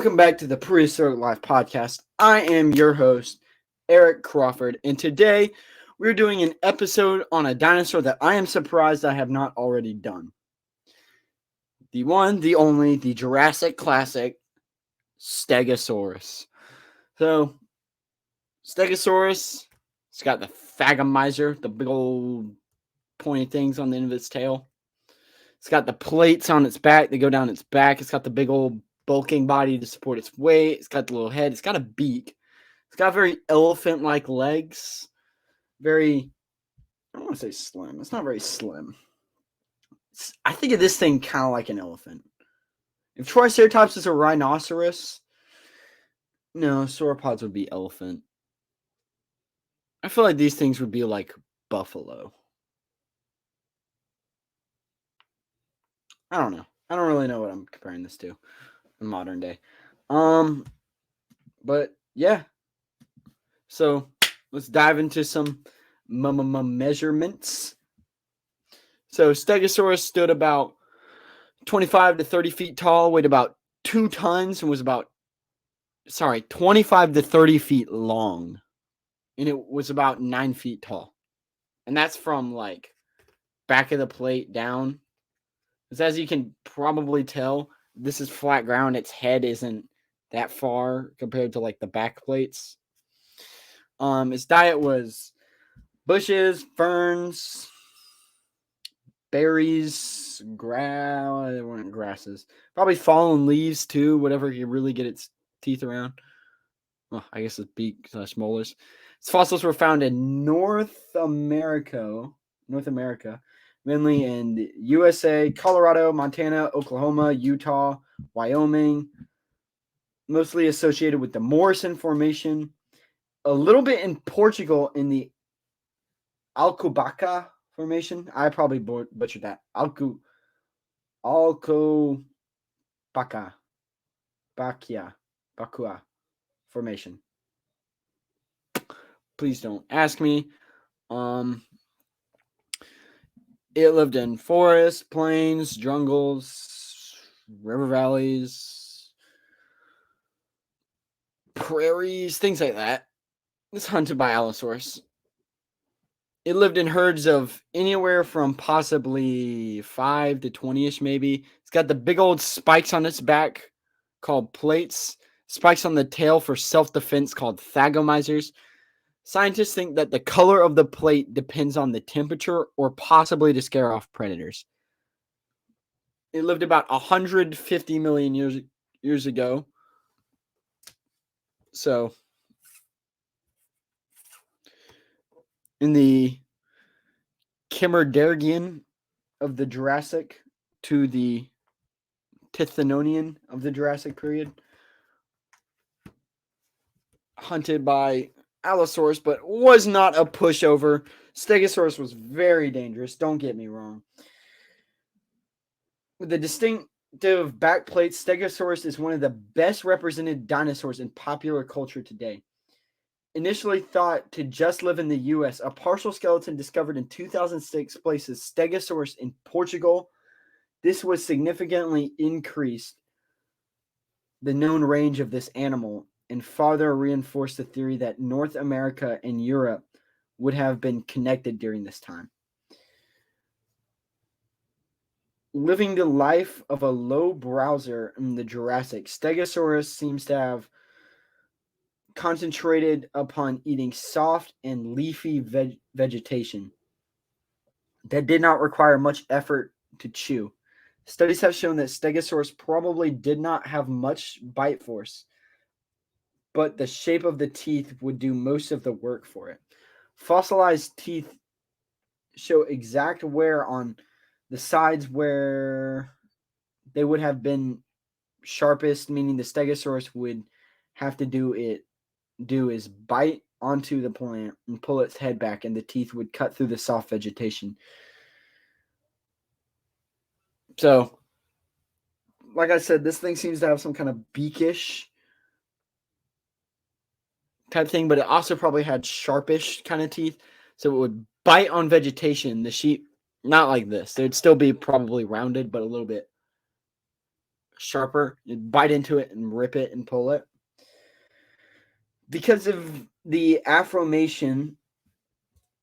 Welcome back to the Prehistoric Life Podcast. I am your host, Eric Crawford, and today we're doing an episode on a dinosaur that I am surprised I have not already done. The one, the only, the Jurassic Classic, Stegosaurus. So, Stegosaurus, it's got the thagomizer, the big old pointy things on the end of its tail. It's got the plates on its back that go down its back. It's got the big old bulking body to support its weight. It's got the little head. It's got a beak. It's got very elephant-like legs. Very, I don't want to say slim. It's not very slim. I think of this thing kind of like an elephant. If Triceratops is a rhinoceros, no, sauropods would be elephant. I feel like these things would be like buffalo. I don't know. I don't really know what I'm comparing this to in modern day. But yeah. So let's dive into some measurements. So Stegosaurus stood about 25 to 30 feet tall, weighed about 2 tons, and was 25 to 30 feet long. And it was about 9 feet tall. And that's from like back of the plate down. Because as you can probably tell, this is flat ground. Its head isn't that far compared to like the back plates. Its diet was bushes, ferns, berries, they weren't grasses. Probably fallen leaves too, whatever can really get its teeth around. Well, I guess its beak / molars. Its fossils were found in North America, mainly in the USA, Colorado, Montana, Oklahoma, Utah, Wyoming, mostly associated with the Morrison Formation, a little bit in Portugal in the Alcobaça Formation. I probably butchered that. Alcobaça Formation. Please don't ask me. It lived in forests, plains, jungles, river valleys, prairies, things like that. It's hunted by Allosaurus. It lived in herds of anywhere from possibly 5 to 20-ish maybe. It's got the big old spikes on its back called plates, spikes on the tail for self-defense called thagomizers. Scientists think that the color of the plate depends on the temperature or possibly to scare off predators. It lived about 150 million years ago. So, in the Kimmerdergian of the Jurassic to the Tithanonian of the Jurassic period, hunted by Allosaurus, but was not a pushover. Stegosaurus was very dangerous, don't get me wrong. With the distinctive back plates, Stegosaurus is one of the best represented dinosaurs in popular culture today. Initially thought to just live in the U.S., a partial skeleton discovered in 2006 places Stegosaurus in Portugal. This was significantly increased the known range of this animal and farther reinforced the theory that North America and Europe would have been connected during this time. Living the life of a low browser in the Jurassic, Stegosaurus seems to have concentrated upon eating soft and leafy vegetation that did not require much effort to chew. Studies have shown that Stegosaurus probably did not have much bite force, but the shape of the teeth would do most of the work for it. Fossilized teeth show exact wear on the sides where they would have been sharpest, meaning the Stegosaurus would have to do is bite onto the plant and pull its head back, and the teeth would cut through the soft vegetation. So, like I said, this thing seems to have some kind of beakish type thing, but it also probably had sharpish kind of teeth, so it would bite on vegetation. The sheep, not like this. They'd still be probably rounded, but a little bit sharper. You'd bite into it and rip it and pull it. Because of the affirmation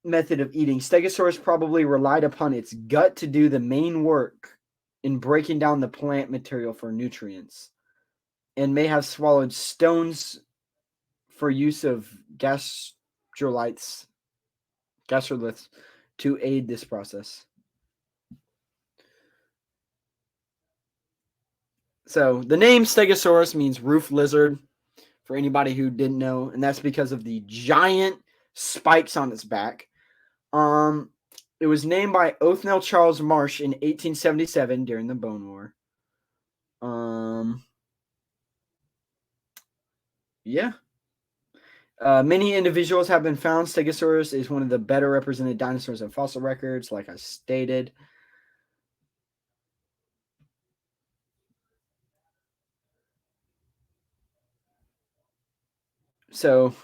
method of eating, Stegosaurus probably relied upon its gut to do the main work in breaking down the plant material for nutrients, and may have swallowed stones for use of gastroliths to aid this process. So the name Stegosaurus means roof lizard, for anybody who didn't know, and that's because of the giant spikes on its back. It was named by Othniel Charles Marsh in 1877 during the Bone War. Yeah. Many individuals have been found. Stegosaurus is one of the better represented dinosaurs in fossil records, like I stated. So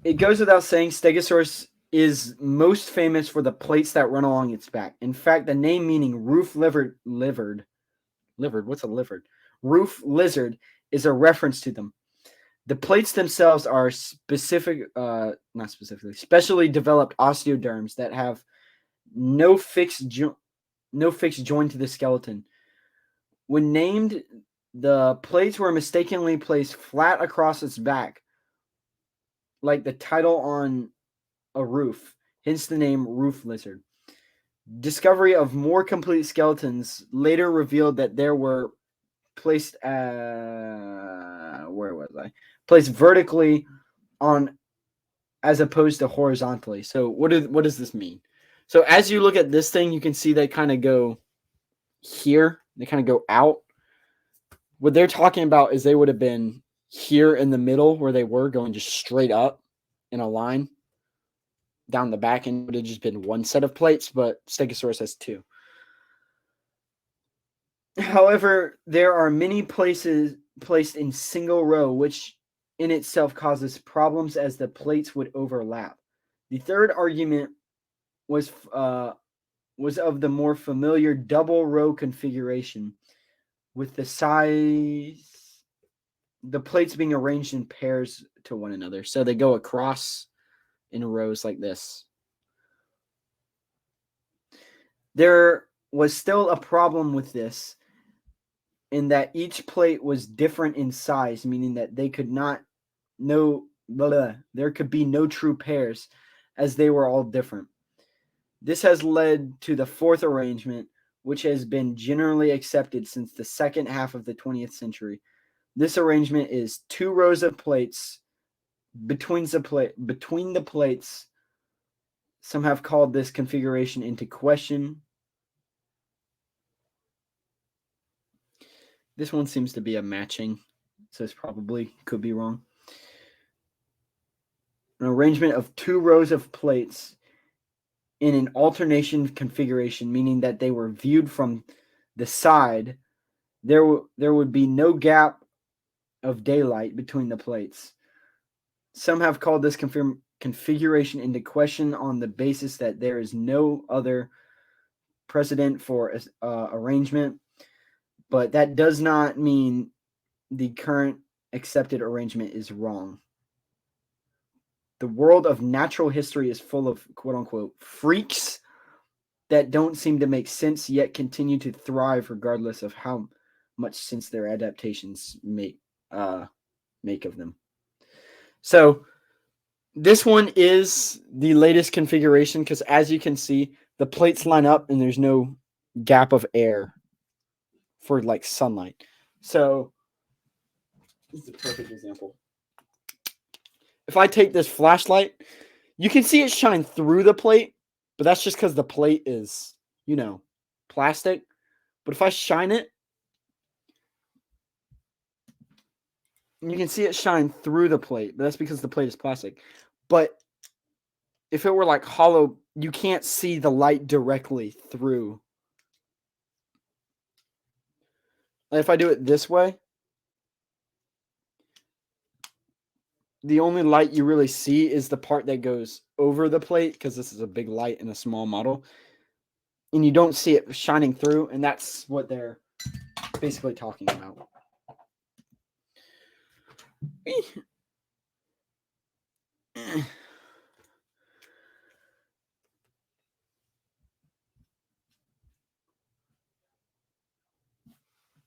it goes without saying, Stegosaurus is most famous for the plates that run along its back. In fact, the name meaning roof lizard. What's a lizard? Roof lizard is a reference to them. The plates themselves are specially developed osteoderms that have no fixed joint to the skeleton. When named, the plates were mistakenly placed flat across its back, like the title on a roof, hence the name roof lizard. Discovery of more complete skeletons later revealed that there were placed placed vertically on as opposed to horizontally. So what does this mean? So as you look at this thing, you can see they kind of go here. They kind of go out. What they're talking about is they would have been here in the middle where they were going just straight up in a line down the back, and it would have just been one set of plates, but Stegosaurus has two. However, there are many places placed in single row, which in itself causes problems as the plates would overlap. The third argument was of the more familiar double row configuration, with the plates being arranged in pairs to one another. So they go across in rows like this. There was still a problem with this, in that each plate was different in size, meaning that there could be no true pairs, as they were all different. This has led to the fourth arrangement, which has been generally accepted since the second half of the 20th century. This arrangement is 2 rows of plates between the plates. Some have called this configuration into question. This one seems to be a matching, so it's probably could be wrong. An arrangement of 2 rows of plates in an alternation configuration, meaning that they were viewed from the side. There would be no gap of daylight between the plates. Some have called this configuration into question on the basis that there is no other precedent for arrangement, but that does not mean the current accepted arrangement is wrong. The world of natural history is full of quote-unquote freaks that don't seem to make sense, yet continue to thrive regardless of how much sense their adaptations make of them. So this one is the latest configuration, because as you can see, the plates line up and there's no gap of air for like sunlight. So this is a perfect example. If I take this flashlight, you can see it shine through the plate, but that's just because the plate is, plastic. But if I shine it, you can see it shine through the plate, but that's because the plate is plastic. But if it were like hollow, you can't see the light directly through. And if I do it this way, the only light you really see is the part that goes over the plate, because this is a big light in a small model, and you don't see it shining through, and that's what they're basically talking about.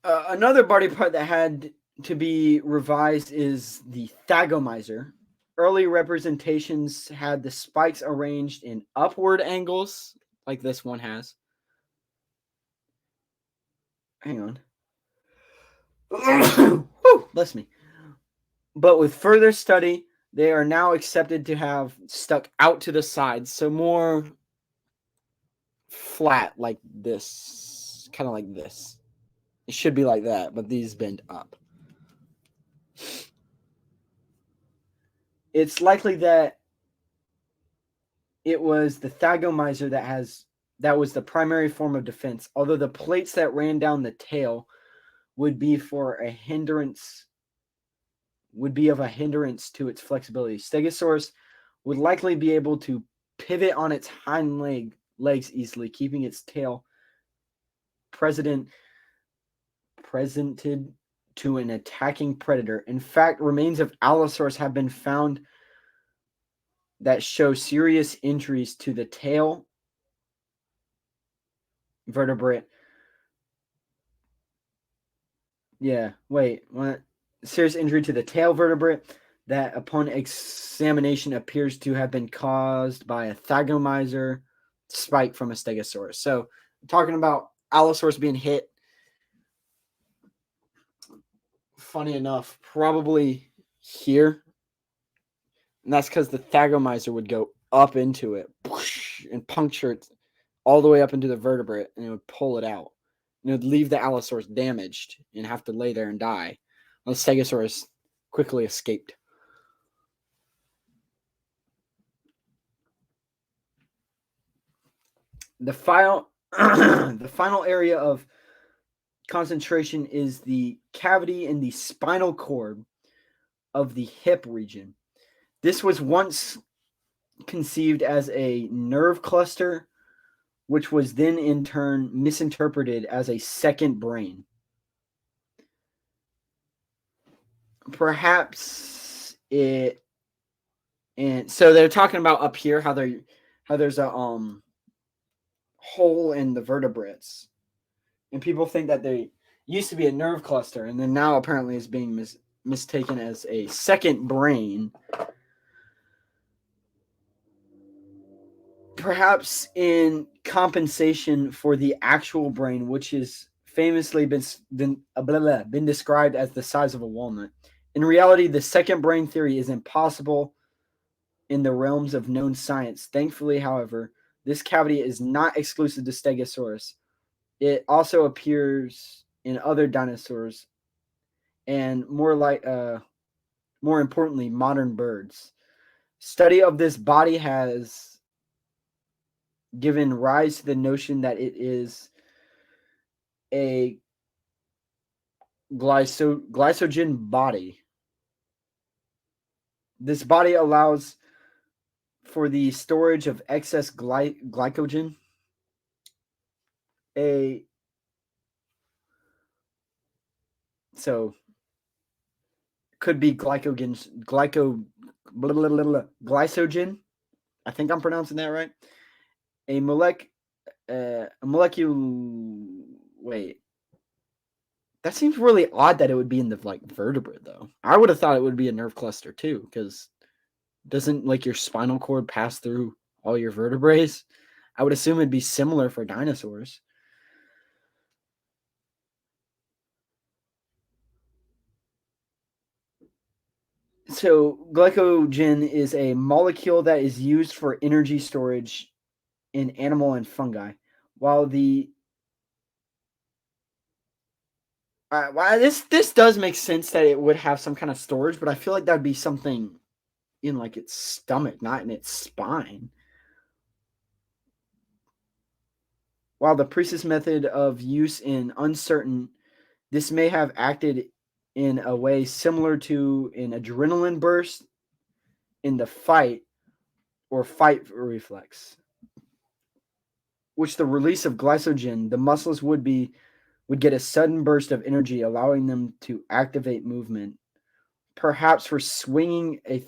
Another body part that had to be revised is the thagomizer. Early representations had the spikes arranged in upward angles, like this one has. Hang on. Whew, bless me. But with further study, they are now accepted to have stuck out to the sides, so more flat, like this, kind of like this. It should be like that, but these bend up. It's likely that it was the thagomizer that was the primary form of defense, although the plates that ran down the tail would be of a hindrance to its flexibility. Stegosaurus would likely be able to pivot on its hind legs easily, keeping its tail presented to an attacking predator. In fact, remains of Allosaurus have been found that show serious injuries to the tail vertebrate. Serious injury to the tail vertebrate that upon examination appears to have been caused by a thagomizer spike from a stegosaurus. So, talking about Allosaurus being hit, funny enough, probably here. And that's because the thagomizer would go up into it and puncture it all the way up into the vertebrate, and it would pull it out. And it would leave the Allosaurus damaged and have to lay there and die. The Stegosaurus quickly escaped. The final area of concentration is the cavity in the spinal cord of the hip region. This was once conceived as a nerve cluster, which was then in turn misinterpreted as a second brain. Perhaps it, and so they're talking about up here how there's a hole in the vertebrates, and people think that they used to be a nerve cluster, and then now apparently is being mistaken as a second brain. Perhaps in compensation for the actual brain, which is famously been described as the size of a walnut. In reality, the second brain theory is impossible in the realms of known science. Thankfully, however, this cavity is not exclusive to Stegosaurus. It also appears in other dinosaurs and more importantly, modern birds. Study of this body has given rise to the notion that it is a glycogen body. This body allows for the storage of excess glycogen. So could be glycogen. I think I'm pronouncing that right. A molecule. Wait, that seems really odd that it would be in the vertebrate though. I would have thought it would be a nerve cluster too, because doesn't your spinal cord pass through all your vertebrae? I would assume it'd be similar for dinosaurs. So glycogen is a molecule that is used for energy storage in animal and fungi, while this does make sense that it would have some kind of storage, but I feel like that would be something in its stomach, not in its spine. While the Priestess method of use in uncertain, this may have acted in a way similar to an adrenaline burst in the fight or fight reflex, which the release of glycogen, the muscles would get a sudden burst of energy, allowing them to activate movement, perhaps for swinging a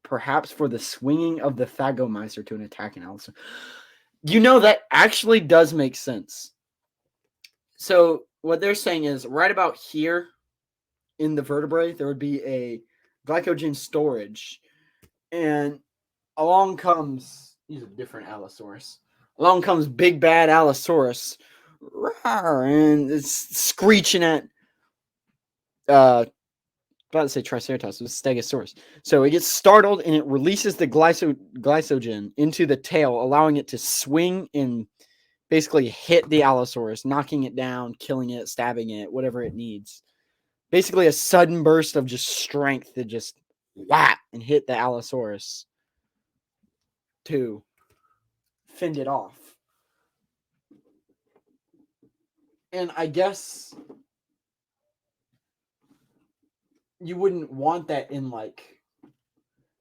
perhaps for the swinging of the thagomizer to an attacking allosaurus. That actually does make sense. So what they're saying is right about here in the vertebrae, there would be a glycogen storage, and along comes, these are different allosaurus. Along comes big bad allosaurus, and it's screeching at about to say Triceratops, it was Stegosaurus. So it gets startled and it releases the glycogen into the tail, allowing it to swing and basically hit the Allosaurus, knocking it down, killing it, stabbing it, whatever it needs. Basically a sudden burst of just strength that just whap and hit the Allosaurus to fend it off. And I guess you wouldn't want that in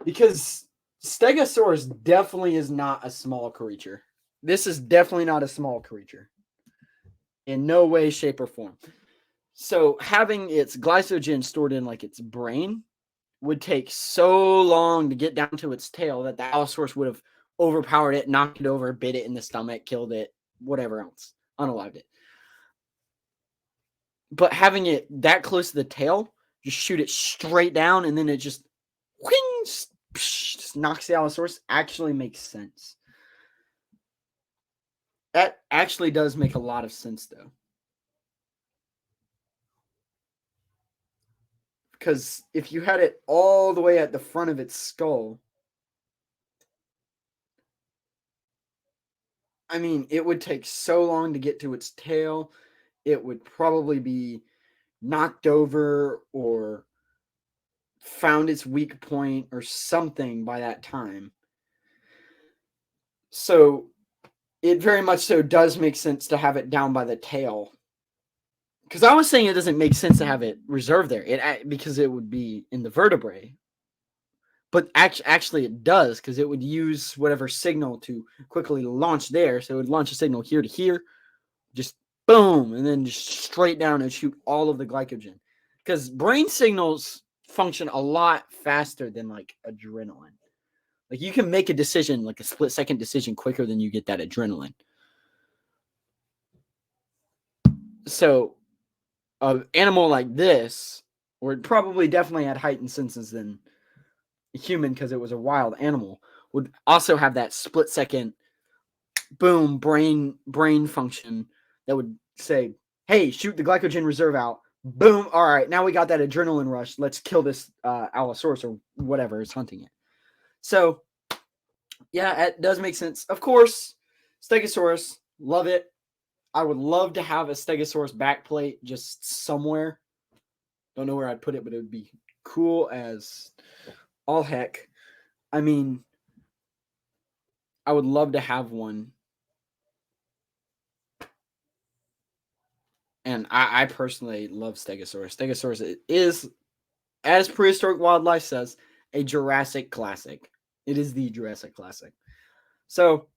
because Stegosaurus definitely is not a small creature. This is definitely not a small creature. In no way, shape, or form. So having its glycogen stored in its brain would take so long to get down to its tail that the Allosaurus would have overpowered it, knocked it over, bit it in the stomach, killed it, whatever else, unalived it. But having it that close to the tail, just shoot it straight down, and then it just knocks the Allosaurus, actually makes sense. That actually does make a lot of sense, though. Because if you had it all the way at the front of its skull, I mean, it would take so long to get to its tail. It would probably be knocked over or found its weak point or something by that time. So it very much so does make sense to have it down by the tail. Because I was saying it doesn't make sense to have it reserved there, because it would be in the vertebrae. But actually it does, because it would use whatever signal to quickly launch there. So it would launch a signal here to here, just boom, and then just straight down and shoot all of the glycogen. Because brain signals function a lot faster than adrenaline. You can make a decision, a split-second decision, quicker than you get that adrenaline. So an animal like this, or it probably definitely had heightened senses than a human because it was a wild animal, would also have that split-second boom brain function that would say, hey, shoot the glycogen reserve out. Boom. All right, now we got that adrenaline rush. Let's kill this Allosaurus or whatever is hunting it. So, yeah, it does make sense. Of course, Stegosaurus, love it. I would love to have a Stegosaurus backplate just somewhere. Don't know where I'd put it, but it would be cool as all heck. I mean, I would love to have one. And I personally love Stegosaurus. Stegosaurus is, as Prehistoric Wildlife says, a Jurassic classic. It is the Jurassic classic. So,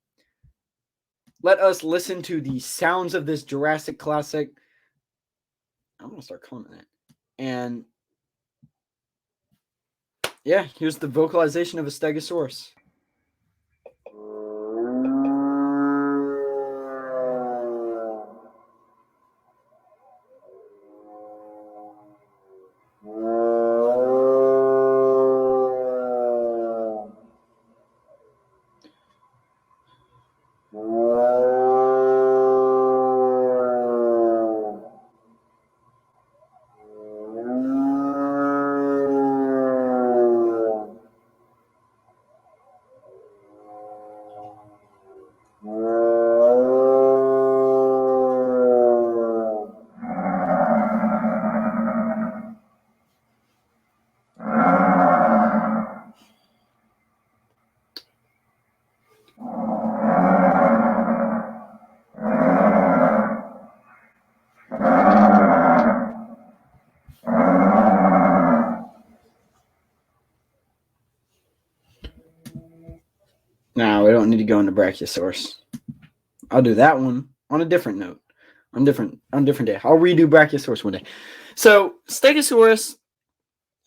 let us listen to the sounds of this Jurassic classic. I'm going to start calling it that. And, yeah, here's the vocalization of a Stegosaurus. don't need to go into Brachiosaurus. I'll do that one on a different note, on different day. I'll redo Brachiosaurus one day. So Stegosaurus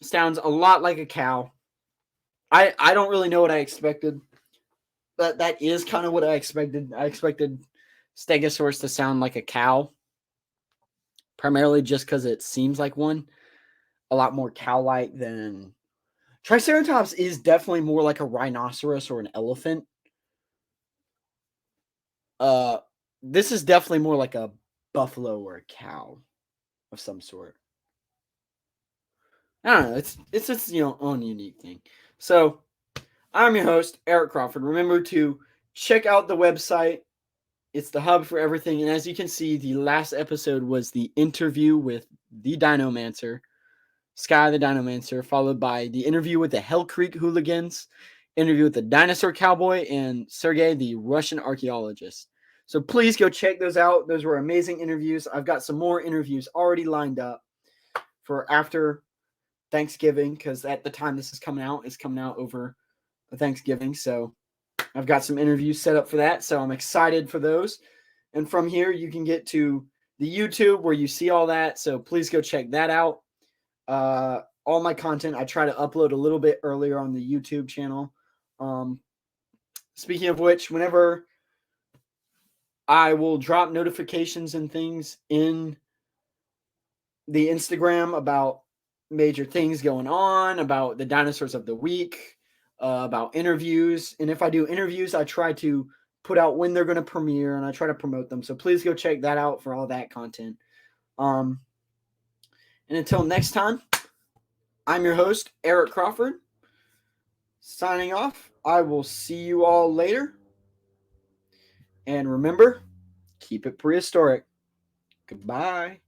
sounds a lot like a cow. I don't really know what I expected, but that is kind of what I expected. I expected Stegosaurus to sound like a cow, primarily just because it seems like one. A lot more cow-like than Triceratops is definitely more like a rhinoceros or an elephant. This is definitely more like a buffalo or a cow of some sort. I don't know. It's just own unique thing. So I'm your host, Eric Crawford. Remember to check out the website. It's the hub for everything. And as you can see, the last episode was the interview with the Dinomancer, Sky the Dinomancer, followed by the interview with the Hell Creek hooligans, interview with the dinosaur cowboy, and Sergey, the Russian archaeologist. So please go check those out. Those were amazing interviews. I've got some more interviews already lined up for after Thanksgiving, because at the time this is coming out, it's coming out over Thanksgiving. So I've got some interviews set up for that. So I'm excited for those. And from here, you can get to the YouTube where you see all that. So please go check that out. All my content, I try to upload a little bit earlier on the YouTube channel. Speaking of which, whenever I will drop notifications and things in the Instagram about major things going on, about the dinosaurs of the week, about interviews. And if I do interviews, I try to put out when they're going to premiere and I try to promote them. So please go check that out for all that content. And until next time, I'm your host, Eric Crawford, signing off. I will see you all later. And remember, keep it prehistoric. Goodbye.